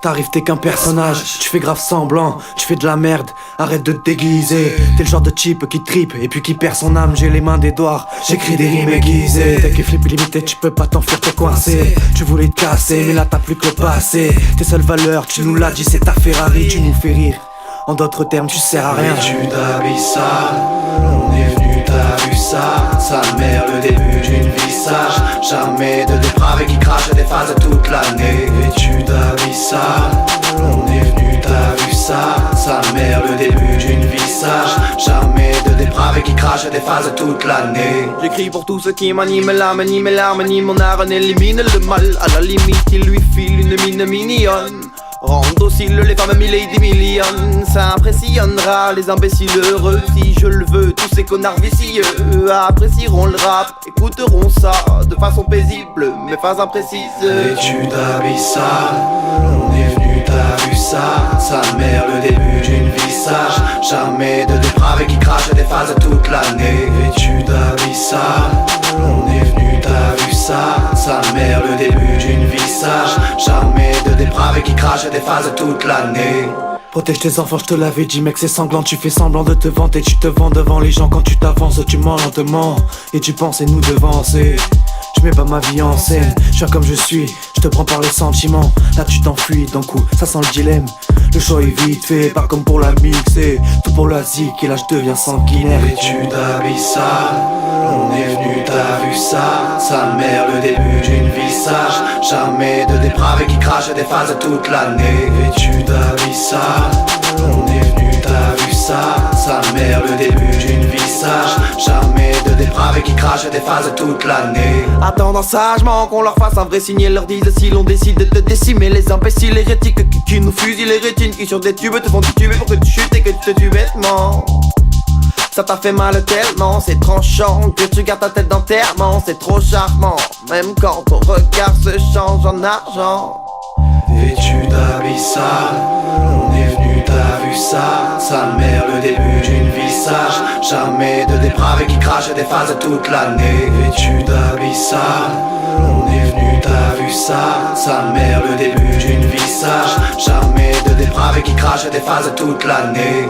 T'arrives, t'es qu'un personnage, tu fais grave semblant, tu fais de la merde, arrête de te déguiser. T'es le genre de type qui tripe et puis qui perd son âme. J'ai les mains d'Edouard, j'écris des rimes aiguisées. T'es qui flip limité, tu peux pas t'enfuir, t'es coincé. Tu voulais te casser, mais là t'as plus que le passé. Tes seules valeurs, tu nous l'as dit, c'est ta Ferrari. Tu nous fais rire, en d'autres termes, tu sers à rien. Tu t'habilles sale, on est venu, t'as vu ça. Sa mère, le début d'une vie sage. Jamais de dépravé qui crache des phases toute l'année. Vêtu d'habits sales, on est venu, t'as vu ça. Sa mère, le début d'une vie sage. Jamais de dépravé qui crache des phases toute l'année. J'écris pour tous ceux qui m'animent, l'âme, ni mes larmes, ni mon art n'élimine le mal. À la limite, il lui file une mine mignonne. Rends docile les femmes milady millions. Ça impressionnera les imbéciles heureux. Si je le veux, tous ces connards vicieux apprécieront le rap, écouteront ça de façon paisible mais pas imprécise. Vêtu d'habits sales, on est venu, t'as vu ça. Sa mère, le début d'une vie sage. Jamais de dépravé qui crache des phases toute l'année. Vêtu d'habits sales, on est venu, t'as vu ça. Sa mère, le début d'une vie sage. Jamais de dépravé qui crache des phases toute l'année. Protège tes enfants, je te l'avais dit mec, c'est sanglant. Tu fais semblant de te vanter, tu te vends devant les gens. Quand tu t'avances, tu mens lentement et tu penses nous devancer. Je mets pas ma vie en scène, je suis comme je suis, je te prends par les sentiments. Là tu t'enfuis d'un coup, ça sent le dilemme. Le choix est vite fait, pas comme pour la mixer. Tout pour la zik et là je deviens sanguinaire. Vêtu d'habits sales, on est venu, t'as vu ça. Sa mère, le début d'une vie sage. Jamais de dépravé qui crache des phases toute l'année. Vêtu d'habits sales, on est venu, t'as vu ça. Sa mère, le début d'une vie sage. Jamais de dépravé qui crache des phases toute l'année. Attendant sagement qu'on leur fasse un vrai signe et leur dise si l'on décide de décimer les imbéciles hérétiques qui nous fusillent les rétines, qui sur des tubes te font tuer pour que tu chutes et que tu te tues bêtement. Ça t'a fait mal tellement, c'est tranchant que tu gardes ta tête d'enterrement. C'est trop charmant, même quand ton regard se change en argent. Vêtu d'habits sales, on est venu, t'as vu ça. Sa mère, le début d'une vie sage. Jamais de dépravé qui crache des phases toute l'année. Vêtu d'habits sales, on est venu, t'as vu ça. Sa mère, le début d'une vie sage. Jamais de dépravé qui crache des phases toute l'année.